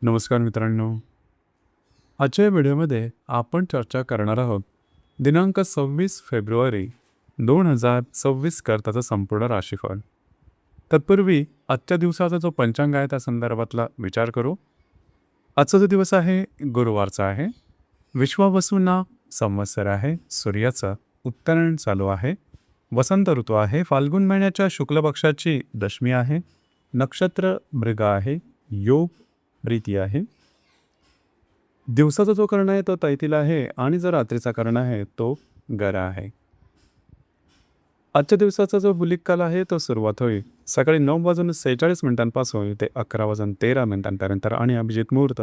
नमस्कार मित्रांनो. आजच्या या व्हिडिओमध्ये आपण चर्चा करणार आहोत दिनांक 26 फेब्रुवारी 2026 करताचं संपूर्ण राशीफळ. तत्पूर्वी आजच्या दिवसाचा जो पंचांग आहे त्या संदर्भातला विचार करू. आजचा जो दिवस आहे गुरुवारचा आहे. विश्वावसूंना संवत्सर आहे. सूर्याचं उत्तरायण चालू आहे. वसंत ऋतू आहे. फाल्गुन महिन्याच्या शुक्ल पक्षाची दशमी आहे. नक्षत्र मृग आहे. योग प्रीती आहे. दिवसाचा जो कर्ण आहे तो तैतिल आहे आणि जो रात्रीचा कर्ण आहे तो गरा आहे. आजच्या दिवसाचा जो बुलिक काल आहे तो सुरुवात होईल सकाळी 9:46 ते 11:13 आणि अभिजित मुहूर्त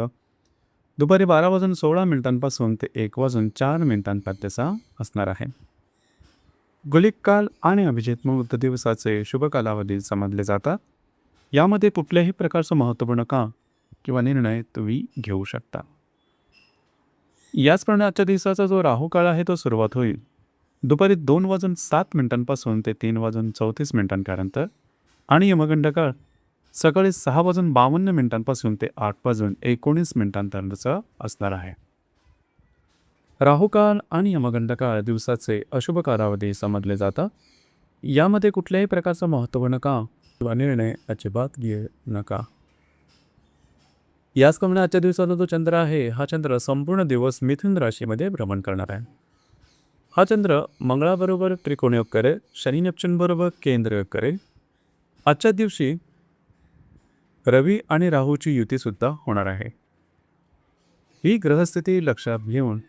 दुपारी 12:16 ते 1:04 असणार आहे. गुलिक काल आणि अभिजित मुहूर्त दिवसाचे शुभ कालावधी समजले जातात. यामध्ये कुठल्याही प्रकारचं महत्त्वपूर्ण काम किंवा निर्णय तुम्ही घेऊ शकता. याचप्रमाणे आजच्या दिवसाचा जो राहू काळ आहे तो सुरुवात होईल दुपारी 2:07 ते 3:34 आणि यमगंड काळ सकाळी 6:52 ते 8:19 असणार आहे. राहू काळ आणि यमगंड काळ दिवसाचे अशुभ कालावधी समजले जातात. यामध्ये कुठल्याही प्रकारचं महत्त्वपूर्ण काम किंवा निर्णय अजिबात घेऊ नका. याचप्रमाणे आजच्या दिवसाचा जो चंद्र आहे हा चंद्र संपूर्ण दिवस मिथुन राशीमध्ये भ्रमण करणार आहे. हा चंद्र मंगळाबरोबर त्रिकोणयोग करेल. शनी नेपच्यून बरोबर केंद्रयोग करेल. आजच्या दिवशी रवी आणि राहूची युतीसुद्धा होणार आहे. ही ग्रहस्थिती लक्षात घेऊन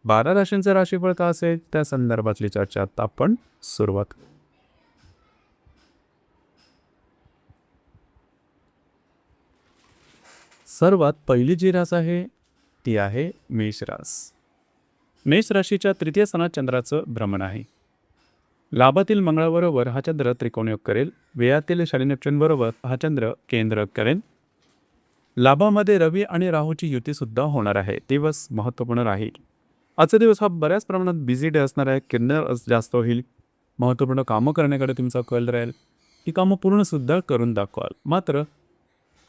12 राशींचं राशीफळ का असेल त्या संदर्भातली चर्चा आता आपण सुरुवात करू. सर्वात पहिली जी रास आहे ती आहे मेष रास. मेष राशीच्या तृतीय स्थानात चंद्राचं भ्रमण आहे. लाभातील मंगळाबरोबर हा चंद्र त्रिकोणयोग करेल. व्ययातील शनी नेपच्यून बरोबर हा चंद्र केंद्रयोग करेल. लाभामध्ये रवी आणि राहूची युतीसुद्धा होणार आहे. दिवस महत्त्वपूर्ण राहील. आजचा दिवस हा बऱ्याच प्रमाणात बिझी डे असणार आहे. किन्नर जास्त होईल. महत्त्वपूर्ण कामं करण्याकडे तुमचा कल राहील. ही कामं पूर्णसुद्धा करून दाखवाल. मात्र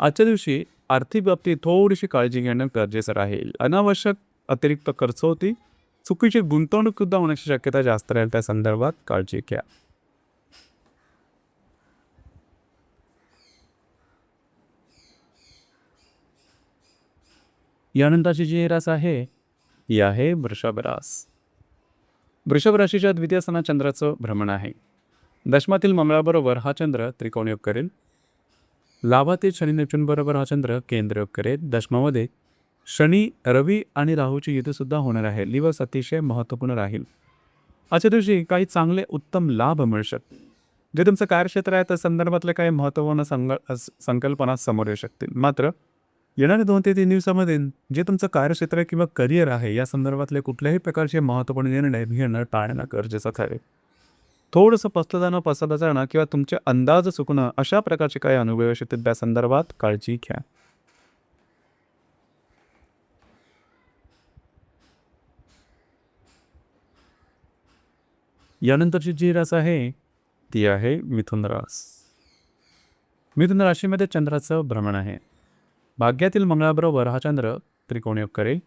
आजच्या दिवशी आर्थिक बाबतीत थोडीशी काळजी घेणं गरजेचं राहील. अनावश्यक अतिरिक्त खर्च होती. चुकीची गुंतवणूक सुद्धा होण्याची शक्यता जास्त राहील. त्या संदर्भात काळजी घ्या. यानंतरची जी रास आहे ती आहे वृषभ रास. वृषभ राशीच्या द्वितीय स्थानात चंद्राचं भ्रमण आहे. दशमातील मंगळाबरोबर हा चंद्र त्रिकोणयोग करेल. लाभातील शनी नेपच्यून बरोबर हा चंद्र केंद्रयोग करेल. दशमामध्ये शनी रवी आणि राहूची युतीसुद्धा होणार आहे. दिवस अतिशय महत्त्वपूर्ण राहील. आजच्या दिवशी काही चांगले उत्तम लाभ मिळू शकतील. जे तुमचं कार्यक्षेत्र आहे त्या संदर्भातले काही महत्त्वपूर्ण संकल्पना समोर येऊ शकतील. मात्र येणाऱ्या 2 ते 3 दिवसामध्ये जे तुमचं कार्यक्षेत्र किंवा करिअर आहे या संदर्भातले कुठल्याही प्रकारचे महत्त्वपूर्ण निर्णय घेणं टाळणं गरजेचं ठरेल. थोडंसं पसलं जाणं, पसरलं जाणं किंवा तुमचे अंदाज चुकणं अशा प्रकारचे काही अनुभव येऊ शकतील. त्या संदर्भात काळजी घ्या. यानंतरची जी रास आहे ती आहे मिथुन रास. मिथुन राशीमध्ये चंद्राचं भ्रमण आहे. भाग्यातील मंगळाबरोबर हा चंद्र त्रिकोणयोग करेल.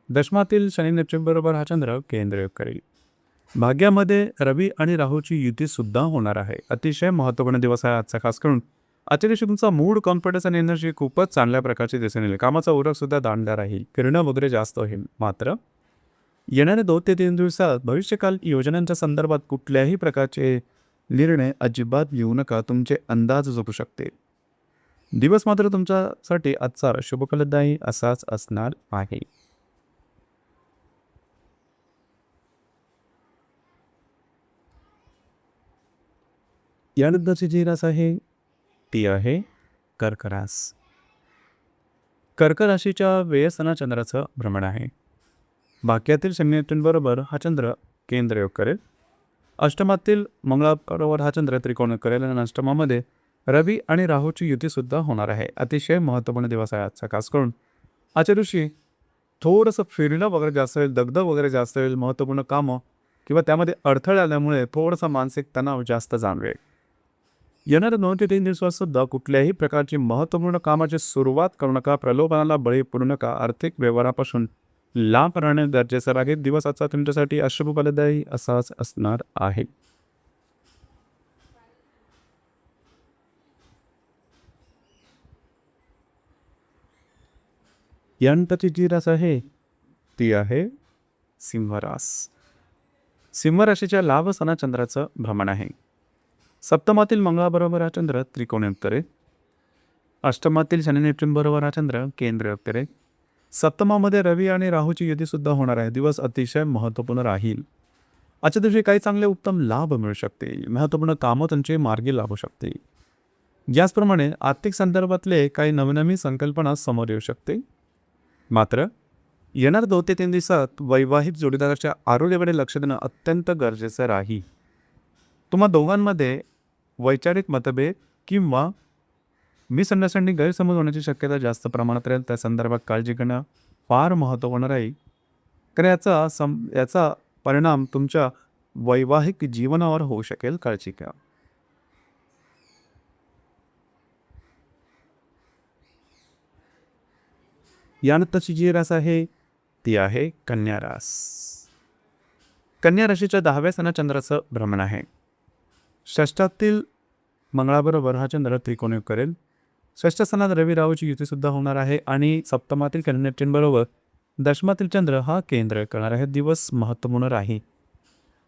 दशमातील शनी नेपच्यून बरोबर हा चंद्र केंद्रयोग करेल. भाग्यामध्ये रवी आणि राहूची युतीसुद्धा होणार आहे. अतिशय महत्त्वपूर्ण दिवस आहे आजचा. खास करून आजच्या दिवशी तुमचा मूड, कॉन्फिडन्स आणि एनर्जी खूपच चांगल्या प्रकारची दिसून येईल. कामाचा उरकसुद्धा दांडगा राहील. किरणं वगैरे जास्त होईल. मात्र येणाऱ्या 2 ते 3 दिवसात भविष्यकाल योजनांच्या संदर्भात कुठल्याही प्रकारचे निर्णय अजिबात घेऊ नका. तुमचे अंदाज चुकू शकते. दिवस मात्र तुमच्यासाठी आजचा शुभफलदायी असाच असणार आहे. यानंतरची जी रास आहे ती आहे कर्क रास. कर्क राशीच्या व्ययस्थानात चंद्राचं भ्रमण आहे. भाग्यातील शनी नेपच्यून बरोबर हा चंद्र केंद्रयोग करेल. अष्टमातील मंगळाबरोबर हा चंद्र त्रिकोणयोग करेल आणि अष्टमामध्ये रवी आणि राहूची युतीसुद्धा होणार आहे. अतिशय महत्त्वपूर्ण दिवस आहे आजचा. खास करून आजच्या दिवशी थोडंसं फिरणं वगैरे जास्त होईल. दगदग वगैरे जास्त होईल. महत्त्वपूर्ण कामं किंवा त्यामध्ये अडथळे आल्यामुळे थोडासा मानसिक तणाव जास्त जाणवेल. येणाऱ्या 2 ते 3 दिवसात सुद्धा कुठल्याही प्रकारची महत्त्वपूर्ण कामाची सुरुवात करू नका, प्रलोभनाला बळी पडू नका. आर्थिक व्यवहारापासून लांब राहणे गरजेचं आहे. दिवस आजचा तुमच्यासाठी अशुभ फलदायी असाच असणार आहे. यानंतरची जी रास आहे ती आहे सिंहरास. सिंह राशीच्या लाभ स्थानात चंद्राचं भ्रमण आहे. सप्तमातील मंगळाबरोबर हा चंद्र त्रिकोणी करेल. अष्टमातील शनी नेपच्यून बरोबर हा चंद्र केंद्र करेल. सप्तमामध्ये रवी आणि राहूची युती सुद्धा होणार आहे. दिवस अतिशय महत्त्वपूर्ण राहील. आजच्या दिवशी काही चांगले उत्तम लाभ मिळू शकते. महत्त्वपूर्ण कामं त्यांचे मार्गी लागू शकते. याचप्रमाणे आर्थिक संदर्भातले काही नवनवीन संकल्पना समोर येऊ शकते. मात्र येणार 2 ते 3 दिवसात वैवाहिक जोडीदाराच्या आरोग्याकडे लक्ष देणं अत्यंत गरजेचं राहील. तुम्हा दोघांमध्ये वैचारिक मतभेद किंवा मिसअंडरस्टँडिंग गैरसमज होण्याची शक्यता जास्त प्रमाणात राहील. त्या संदर्भात काळजी घेणं फार महत्त्वपूर्ण राहील. कारण याचा परिणाम तुमच्या वैवाहिक जीवनावर होऊ शकेल. काळजी घ्या. यानंतरची जी रास आहे ती आहे कन्या रास. कन्या राशीच्या 10व्या स्थानात चंद्राचं भ्रमण आहे. षष्ठातील मंगळाबरोबर हा चंद्र त्रिकोणी करेल. षष्ठ स्थानात रवी राहूची युती सुद्धा होणार आहे आणि सप्तमातील शनी बरोबर दशमातील चंद्र हा केंद्र करणार आहे. दिवस महत्त्वपूर्ण राहील.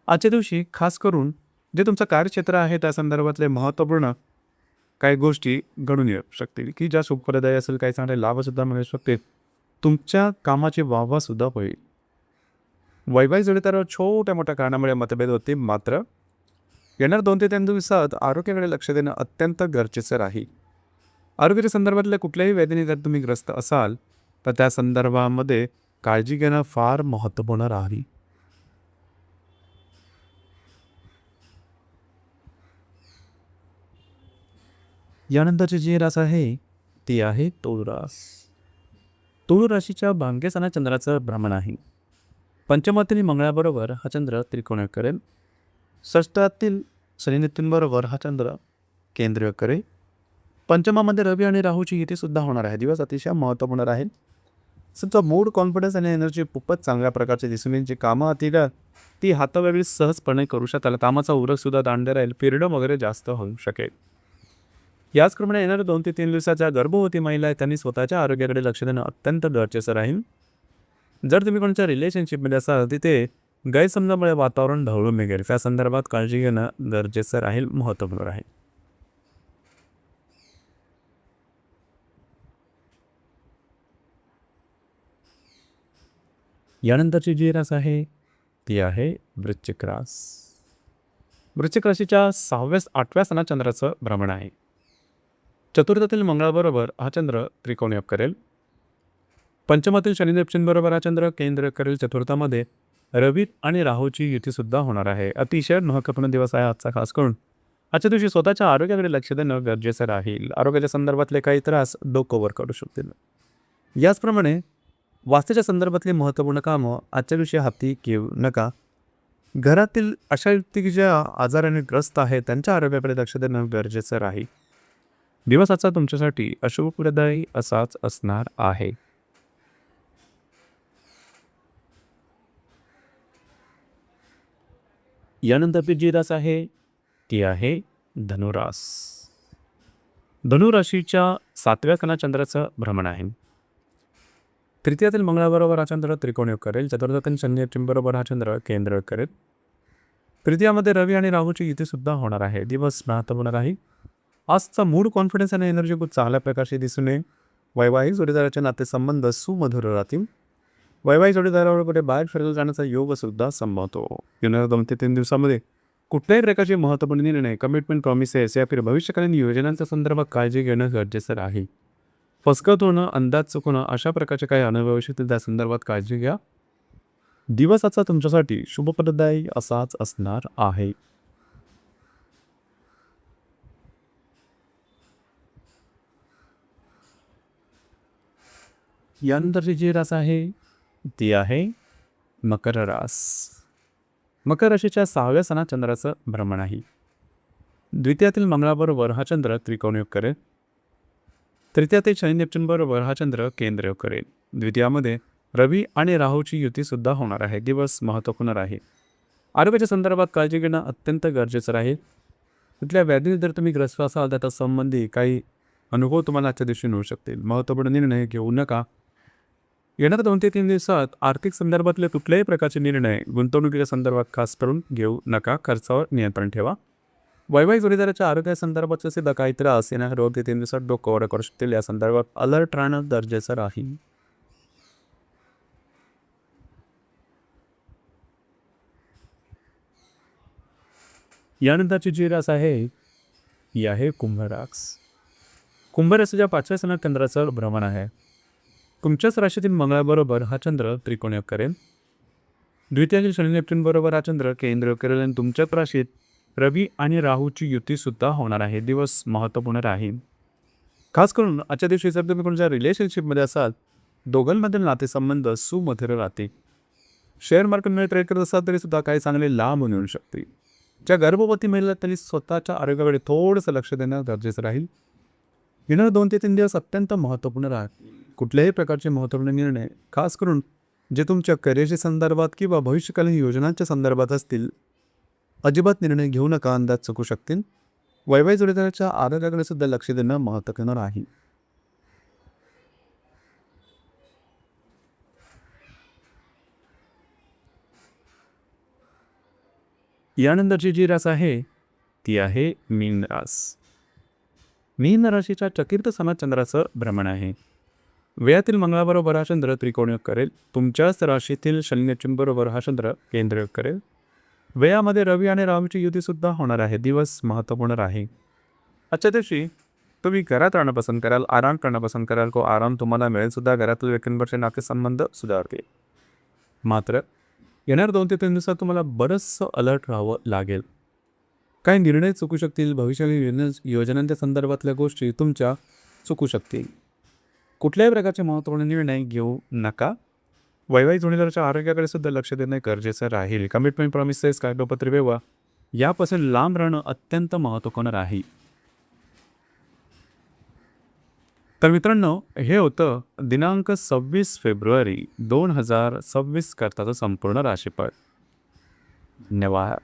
आजच्या दिवशी खास करून जे तुमचं कार्यक्षेत्र आहे त्या संदर्भातले महत्त्वपूर्ण काही गोष्टी घडून येऊ शकतील की ज्या शुभफलदायी असेल. काही चांगले लाभसुद्धा मिळू शकतील. तुमच्या कामाची वाहवा सुद्धा होईल. वैवाहिक जोडीदारावर छोट्या मोठ्या कारणामुळे मतभेद होतील. मात्र येणार 2 ते 3 दिवसात आरोग्याकडे लक्ष देणं अत्यंत गरजेचं राहील. आरोग्याच्या संदर्भातल्या कुठल्याही वेदने जर तुम्ही ग्रस्त असाल तर त्या संदर्भामध्ये काळजी घेणं फार महत्त्वपूर्ण राहील. यानंतरची जी रास आहे ती आहे तुळ रास. तुळ राशीच्या भाग्य स्थानात चंद्राचं भ्रमण आहे. पंचमातील मंगळाबरोबर हा चंद्र त्रिकोणी करेल. षष्ठातील शनी बरोबर हा चंद्र केंद्रीय करेल. पंचमामध्ये रवी आणि राहूची युती सुद्धा होणार आहे. दिवस अतिशय महत्त्वपूर्ण राहील. तुमचा मूड, कॉन्फिडन्स आणि एनर्जी खूपच चांगल्या प्रकारचे दिसून येईल. जी कामं हाती ती हातावेळी सहजपणे करू शकाल. कामाचा उरकसुद्धा दांडे राहील. फ्रीडम वगैरे जास्त होऊ शकेल. याचप्रमाणे येणाऱ्या 2 ते 3 दिवसाच्या गर्भवती महिला आहेत त्यांनी स्वतःच्या आरोग्याकडे लक्ष देणं अत्यंत गरजेचं राहील. जर तुम्ही कोणत्या रिलेशनशिपमध्ये असाल तिथे गैरसमजामुळे वातावरण ढवळून निघेल. त्या संदर्भात काळजी घेणं गरजेचं राहील, महत्त्वपूर्ण राहील. यानंतरची जी रास आहे ती आहे वृश्चिक रास. वृश्चिक राशीच्या 8व्या स्थानात चंद्राचं भ्रमण आहे. चतुर्थातील मंगळाबरोबर हा चंद्र त्रिकोणी करेल. पंचमातील शनी बरोबर हा चंद्र केंद्र करेल. चतुर्थामध्ये रवी आणि राहूची युती सुद्धा होणार आहे. अतिशय महत्त्वपूर्ण दिवस आहे आजचा. खास करून आजच्या दिवशी स्वतःच्या आरोग्याकडे लक्ष देणं गरजेचं राहील. आरोग्याच्या संदर्भातले काही त्रास डोकं वर करू शकतील. याचप्रमाणे वास्तूच्या संदर्भातली महत्त्वपूर्ण कामं आजच्या दिवशी हाती घेऊ नका. घरातील अशा व्यक्ती की ज्या आजाराने ग्रस्त आहेत त्यांच्या आरोग्याकडे लक्ष देणं गरजेचं राहील. दिवस आजचा तुमच्यासाठी अशुभप्रदायी असाच असणार आहे. यानंतरची जी रास आहे ती आहे धनुरास. धनुराशीच्या 7व्या स्थानात चंद्राचं भ्रमण आहे. तृतीयातील मंगळाबरोबर हा चंद्र त्रिकोणी करेल. चतुर्थातील शनी बरोबर हा चंद्र केंद्र करेल. तृतीयामध्ये रवी आणि राहूची युती सुद्धा होणार आहे. दिवस महत्त्वपूर्ण राहील. आजचा मूड, कॉन्फिडन्स आणि एनर्जी खूप चांगल्या प्रकारची दिसून येईल. वैवाहिक जोडीदाराचे नातेसंबंध सुमधुर राहतील. वैवाहिक जोडीदारावर कुठे बाहेर फिरायला जाण्याचा योग सुद्धा संभवतो. येणाऱ्या 2 ते 3 दिवसामध्ये कुठल्याही प्रकारचे महत्त्वपूर्ण निर्णय, कमिटमेंट, प्रॉमिसेस या फिर भविष्यकालीन योजनांच्या संदर्भात काळजी घेणं गरजेचं राहील. फसकत होणं, अंदाज चुकणं अशा प्रकारचे काही अनुभव येतील त्या संदर्भात काळजी घ्या. दिवसाचा तुमच्यासाठी शुभप्रदायी असाच असणार आहे. यानंतरची जी रास आहे ती आहे मकर रास. मकर राशीच्या 6व्या स्थानात चंद्राचं भ्रमण आहे. द्वितीयातील मंगळाबरोबर हा चंद्र त्रिकोणयोग करेल. तृतीयातील शनी नेपच्यून बरोबर हा चंद्र केंद्रयोग करेल. द्वितीयामध्ये रवी आणि राहूची युतीसुद्धा होणार आहे. दिवस महत्त्वपूर्ण राहील. आरोग्याच्या संदर्भात काळजी घेणं अत्यंत गरजेचं राहील. तिथल्या व्याधी जर तुम्ही ग्रस्त असाल तर त्या संबंधी काही अनुभव तुम्हाला आजच्या दिवशी मिळू शकतील. महत्त्वपूर्ण निर्णय घेऊ नका. येणाऱ्या 2 ते 3 दिवसात आर्थिक संदर्भातले कुठल्याही प्रकारचे निर्णय गुंतवणुकीच्या संदर्भात खास करून घेऊ नका. खर्चावर नियंत्रण ठेवा. वैवाहिक जोडीदाराच्या आरोग्यासंदर्भात सुद्धा काही त्रास येणाऱ्या 2 ते 3 दिवसात डोकं करू शकतील. या संदर्भात अलर्ट राहणं गरजेचं राहील. यानंतरची जी रास आहे ही आहे कुंभ रास. कुंभ राशीच्या 5व्या स्थानात चंद्राचं भ्रमण आहे. तुमच्याच राशीतील मंगळाबरोबर हा चंद्र त्रिकोणयोग करेल. द्वितीयातील शनी नेपच्यून बरोबर हा चंद्र केंद्रयोग करेल आणि तुमच्याच राशीत रवी आणि राहूची युतीसुद्धा होणार आहे. दिवस महत्त्वपूर्ण राहील. खास करून आजच्या दिवशी जर तुम्ही कोणत्या रिलेशनशिपमध्ये असाल, दोघांमधील नातेसंबंध सुमधुर राहतील. शेअर मार्केटमध्ये ट्रेड करत असाल तरी सुद्धा काही चांगले लाभ मिळू शकतील. ज्या गर्भवती महिला त्यांनी स्वतःच्या आरोग्याकडे थोडंसं लक्ष देणं गरजेचं राहील. येणारे 2 ते 3 दिवस अत्यंत महत्त्वपूर्ण राहतील. कुठल्याही प्रकारचे महत्त्वपूर्ण निर्णय खास करून जे तुमच्या करिअरच्या संदर्भात किंवा भविष्यकालीन योजनांच्या संदर्भात असतील, अजिबात निर्णय घेऊ नका. अंदाज चुकू शकतील. वैवाहिक जोडीदाराच्या आरोग्याकडे सुद्धा लक्ष देणं महत्त्वपूर्ण राहील. यानंतरची जी रास आहे ती आहे मीन रास. मीन राशीच्या चतुर्थ स्थानात चंद्राचं भ्रमण आहे. व्ययातील मंगळाबरोबर हा चंद्र त्रिकोणयोग करेल. तुमच्याच राशीतील शनी नेपच्यून बरोबर हा चंद्र केंद्रयोग करेल. व्ययामध्ये रवी आणि राहूची युतीसुद्धा होणार आहे. दिवस महत्त्वपूर्ण राहील. आजच्या दिवशी तुम्ही घरात राहणं पसंत कराल, आराम करणं पसंत कराल. आराम तुम्हाला मिळेल सुद्धा. घरातील व्यक्तींवरचे नातेसंबंध सुधारतील. मात्र येणाऱ्या 2 ते 3 दिवसात तुम्हाला बरंचसं अलर्ट राहावं लागेल. काही निर्णय चुकू शकतील. भविष्यातील योजनांच्या संदर्भातल्या गोष्टी तुमच्या चुकू शकतील. कुठल्याही प्रकारचे महत्त्वपूर्ण निर्णय घेऊ नका. वैवाहिक जोडीदाराच्या आरोग्याकडे सुद्धा लक्ष देणे गरजेचं राहील. कमिटमेंट, प्रॉमिसेस, कागदपत्र व्यवहार यापासून लांब राहणं अत्यंत महत्त्वपूर्ण राहील. तर मित्रांनो, हे होतं दिनांक 26 फेब्रुवारी 2026 करताचं संपूर्ण राशीफळ. धन्यवाद.